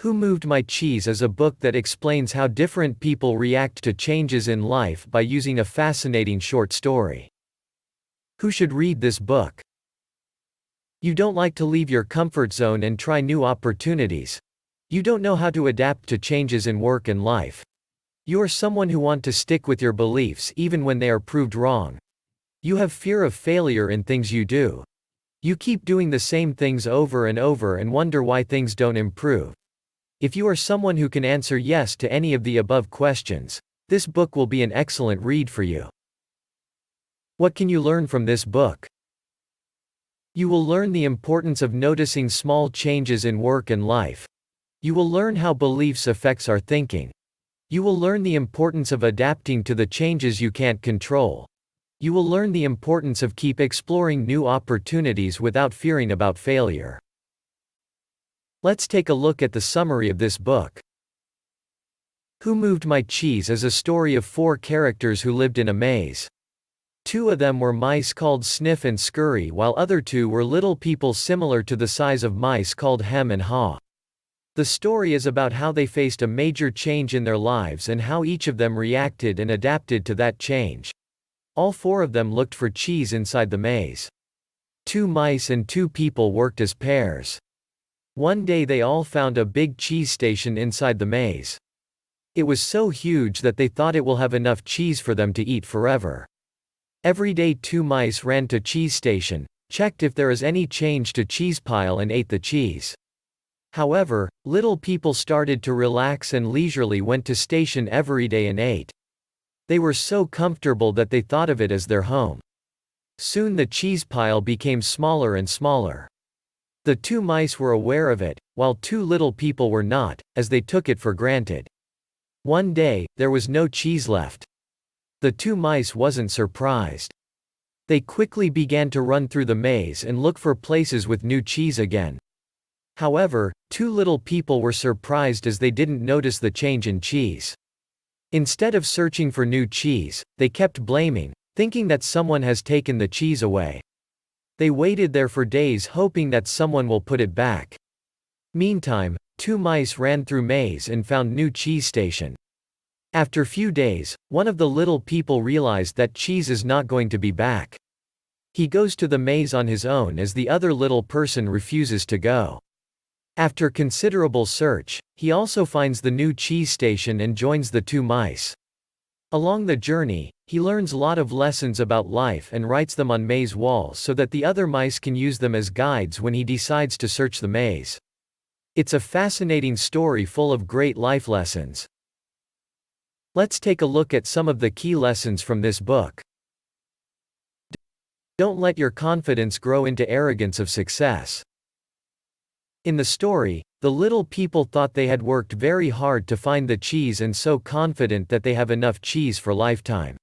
Who Moved My Cheese is a book that explains how different people react to changes in life by using a fascinating short story. Who should read this book? You don't like to leave your comfort zone and try new opportunities. You don't know how to adapt to changes in work and life. You are someone who wants to stick with your beliefs even when they are proved wrong. You have fear of failure in things you do. You keep doing the same things over and over and wonder why things don't improve. If you are someone who can answer yes to any of the above questions, this book will be an excellent read for you. What can you learn from this book? You will learn the importance of noticing small changes in work and life. You will learn how beliefs affects our thinking. You will learn the importance of adapting to the changes you can't control. You will learn the importance of keep exploring new opportunities without fearing about failure. Let's take a look at the summary of this book. Who Moved My Cheese is a story of 4 characters who lived in a maze. 2 of them were mice called Sniff and Scurry, while other 2 were little people similar to the size of mice called Hem and Haw. The story is about how they faced a major change in their lives and how each of them reacted and adapted to that change. All 4 of them looked for cheese inside the maze. 2 mice and 2 people worked as pairs. One day they all found a big cheese station inside the maze. It was so huge that they thought it will have enough cheese for them to eat forever. Every day 2 mice ran to cheese station, checked if there is any change to cheese pile and ate the cheese. However, little people started to relax and leisurely went to station every day and ate. They were so comfortable that they thought of it as their home. Soon the cheese pile became smaller and smaller. The 2 mice were aware of it, while 2 little people were not, as they took it for granted. One day, there was no cheese left. The 2 mice wasn't surprised. They quickly began to run through the maze and look for places with new cheese again. However, 2 little people were surprised as they didn't notice the change in cheese. Instead of searching for new cheese, they kept blaming, thinking that someone has taken the cheese away. They waited there for days hoping that someone will put it back. Meantime, 2 mice ran through maze and found new cheese station. After few days, one of the little people realized that cheese is not going to be back. He goes to the maze on his own as the other little person refuses to go. After considerable search, he also finds the new cheese station and joins the 2 mice. Along the journey, he learns a lot of lessons about life and writes them on maze walls so that the other mice can use them as guides when he decides to search the maze. It's a fascinating story full of great life lessons. Let's take a look at some of the key lessons from this book. Don't let your confidence grow into arrogance of success. In the story, the little people thought they had worked very hard to find the cheese and so confident that they have enough cheese for lifetime.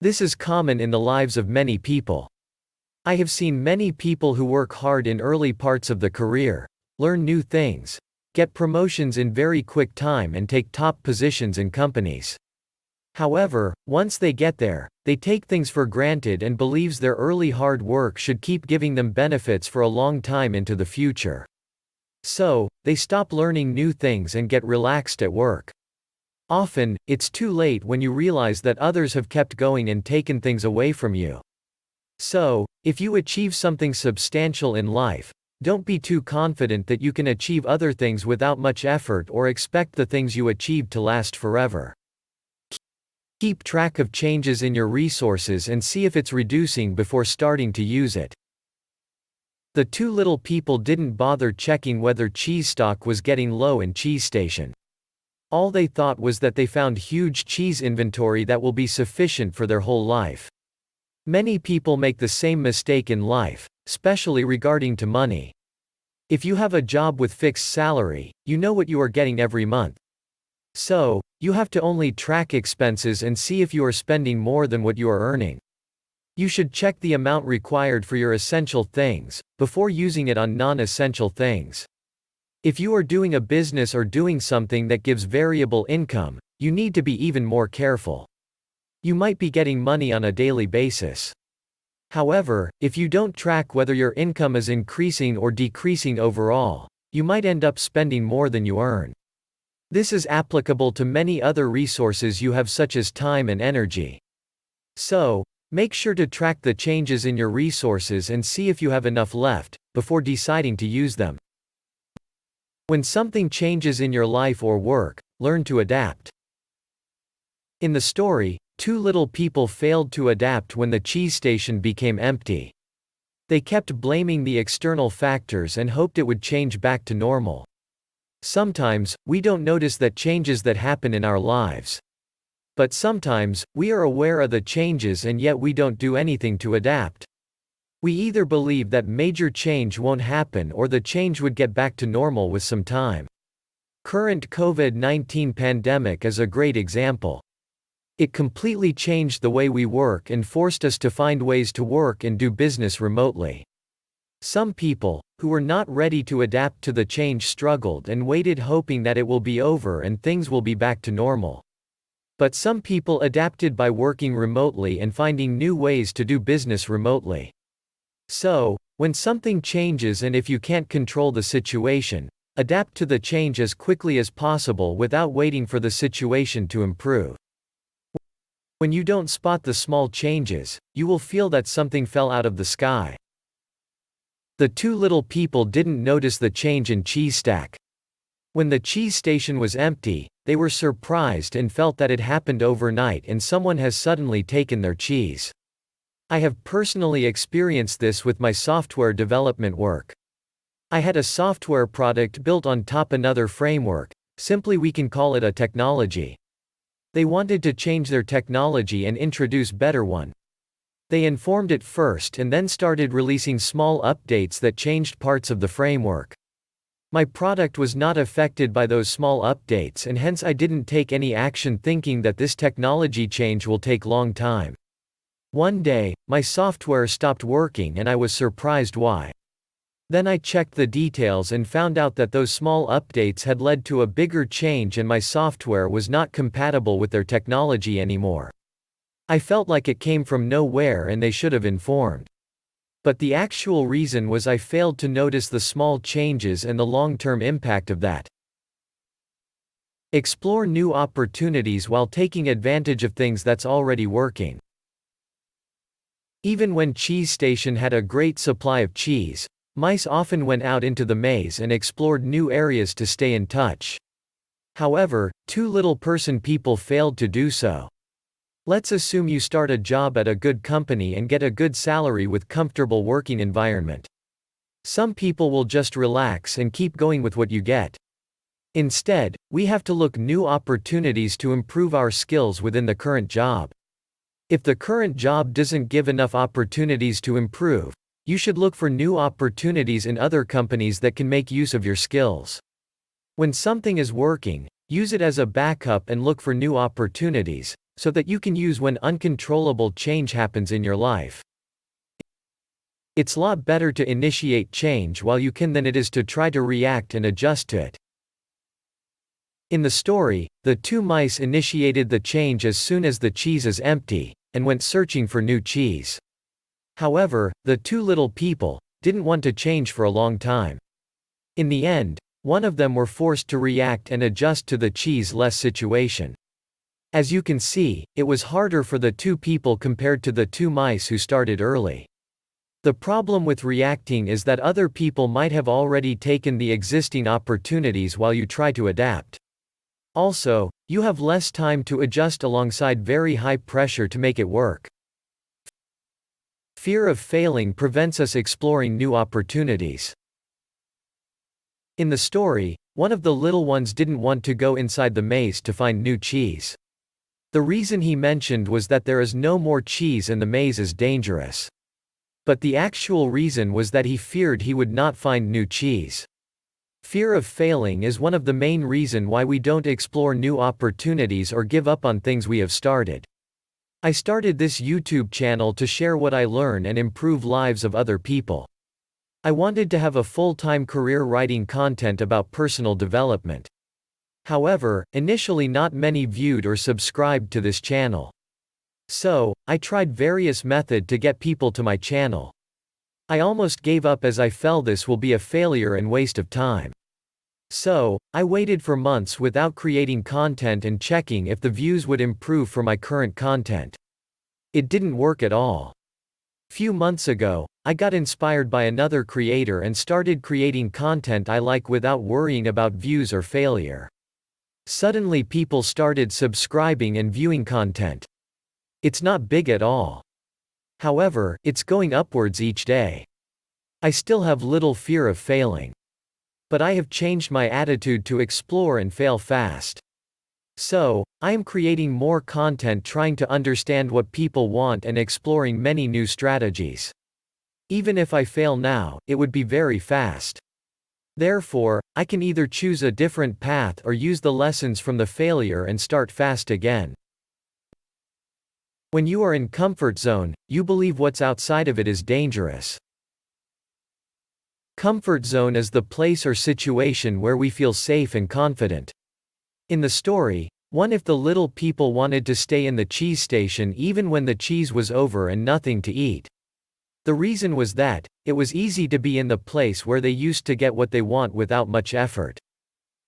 This is common in the lives of many people. I have seen many people who work hard in early parts of the career, learn new things, get promotions in very quick time and take top positions in companies. However, once they get there, they take things for granted and believes their early hard work should keep giving them benefits for a long time into the future. So, they stop learning new things and get relaxed at work. Often, it's too late when you realize that others have kept going and taken things away from you. So, if you achieve something substantial in life, don't be too confident that you can achieve other things without much effort or expect the things you achieved to last forever. Keep track of changes in your resources and see if it's reducing before starting to use it. The 2 little people didn't bother checking whether cheese stock was getting low in cheese station. All they thought was that they found huge cheese inventory that will be sufficient for their whole life. Many people make the same mistake in life, especially regarding to money. If you have a job with fixed salary, you know what you are getting every month. So, you have to only track expenses and see if you are spending more than what you are earning. You should check the amount required for your essential things, before using it on non-essential things. If you are doing a business or doing something that gives variable income, you need to be even more careful. You might be getting money on a daily basis. However, if you don't track whether your income is increasing or decreasing overall, you might end up spending more than you earn. This is applicable to many other resources you have, such as time and energy. So, make sure to track the changes in your resources and see if you have enough left, before deciding to use them. When something changes in your life or work, learn to adapt. In the story, two little people failed to adapt when the cheese station became empty. They kept blaming the external factors and hoped it would change back to normal. Sometimes, we don't notice that changes that happen in our lives. But sometimes, we are aware of the changes and yet we don't do anything to adapt. We either believe that major change won't happen or the change would get back to normal with some time. Current COVID-19 pandemic is a great example. It completely changed the way we work and forced us to find ways to work and do business remotely. Some people, who were not ready to adapt to the change, struggled and waited, hoping that it will be over and things will be back to normal. But some people adapted by working remotely and finding new ways to do business remotely. So, when something changes and if you can't control the situation, adapt to the change as quickly as possible without waiting for the situation to improve. When you don't spot the small changes, you will feel that something fell out of the sky. The two little people didn't notice the change in cheese stack. When the cheese station was empty, they were surprised and felt that it happened overnight and someone has suddenly taken their cheese. I have personally experienced this with my software development work. I had a software product built on top another framework, simply we can call it a technology. They wanted to change their technology and introduce better one. They informed it first and then started releasing small updates that changed parts of the framework. My product was not affected by those small updates and hence I didn't take any action, thinking that this technology change will take long time. One day, my software stopped working and I was surprised why. Then I checked the details and found out that those small updates had led to a bigger change and my software was not compatible with their technology anymore. I felt like it came from nowhere and they should have informed. But the actual reason was I failed to notice the small changes and the long-term impact of that. Explore new opportunities while taking advantage of things that's already working. Even when Cheese Station had a great supply of cheese, mice often went out into the maze and explored new areas to stay in touch. However, two little people failed to do so. Let's assume you start a job at a good company and get a good salary with comfortable working environment. Some people will just relax and keep going with what you get. Instead, we have to look new opportunities to improve our skills within the current job. If the current job doesn't give enough opportunities to improve, you should look for new opportunities in other companies that can make use of your skills. When something is working, use it as a backup and look for new opportunities, so that you can use when uncontrollable change happens in your life. It's a lot better to initiate change while you can than it is to try to react and adjust to it. In the story, the two mice initiated the change as soon as the cheese is empty, and went searching for new cheese. However, the two little people didn't want to change for a long time. In the end, one of them were forced to react and adjust to the cheese-less situation. As you can see, it was harder for the two people compared to the two mice who started early. The problem with reacting is that other people might have already taken the existing opportunities while you try to adapt. Also, you have less time to adjust alongside very high pressure to make it work. Fear of failing prevents us exploring new opportunities. In the story, one of the little ones didn't want to go inside the maze to find new cheese. The reason he mentioned was that there is no more cheese and the maze is dangerous. But the actual reason was that he feared he would not find new cheese. Fear of failing is one of the main reasons why we don't explore new opportunities or give up on things we have started. I started this YouTube channel to share what I learn and improve lives of other people. I wanted to have a full-time career writing content about personal development. However, initially not many viewed or subscribed to this channel. So, I tried various methods to get people to my channel. I almost gave up as I felt this will be a failure and waste of time. So, I waited for months without creating content and checking if the views would improve for my current content. It didn't work at all. Few months ago, I got inspired by another creator and started creating content I like without worrying about views or failure. Suddenly people started subscribing and viewing content. It's not big at all. However, it's going upwards each day. I still have little fear of failing. But I have changed my attitude to explore and fail fast. So, I am creating more content trying to understand what people want and exploring many new strategies. Even if I fail now, it would be very fast. Therefore, I can either choose a different path or use the lessons from the failure and start fast again. When you are in comfort zone, you believe what's outside of it is dangerous. Comfort zone is the place or situation where we feel safe and confident. In the story, what if the little people wanted to stay in the cheese station even when the cheese was over and nothing to eat? The reason was that, it was easy to be in the place where they used to get what they want without much effort.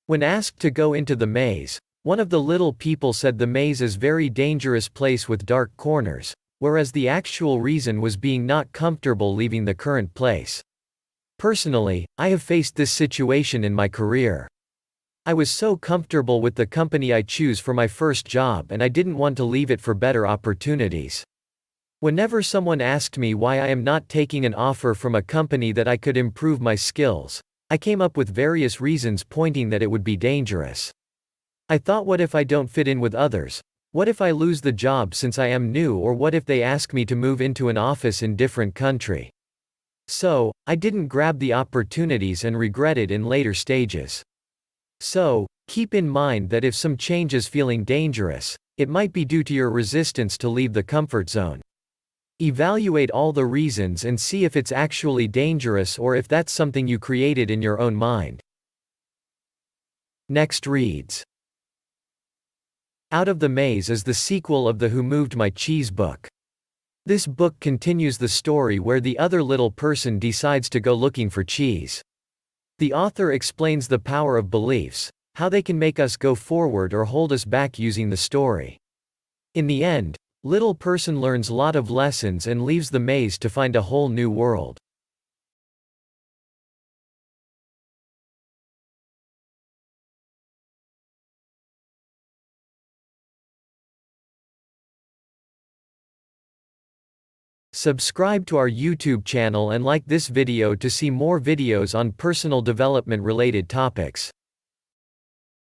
When asked to go into the maze, one of the little people said the maze is very dangerous place with dark corners, whereas the actual reason was being not comfortable leaving the current place. Personally, I have faced this situation in my career. I was so comfortable with the company I choose for my first job and I didn't want to leave it for better opportunities. Whenever someone asked me why I am not taking an offer from a company that I could improve my skills, I came up with various reasons pointing that it would be dangerous. I thought, what if I don't fit in with others? What if I lose the job since I am new, or what if they ask me to move into an office in different country? So, I didn't grab the opportunities and regret it in later stages. So, keep in mind that if some change is feeling dangerous, it might be due to your resistance to leave the comfort zone. Evaluate all the reasons and see if it's actually dangerous or if that's something you created in your own mind. Next reads. Out of the Maze is the sequel of the Who Moved My Cheese book. This book continues the story where the other little person decides to go looking for cheese. The author explains the power of beliefs, how they can make us go forward or hold us back using the story. In the end, little person learns lot of lessons and leaves the maze to find a whole new world. Subscribe to our YouTube channel and like this video to see more videos on personal development related topics.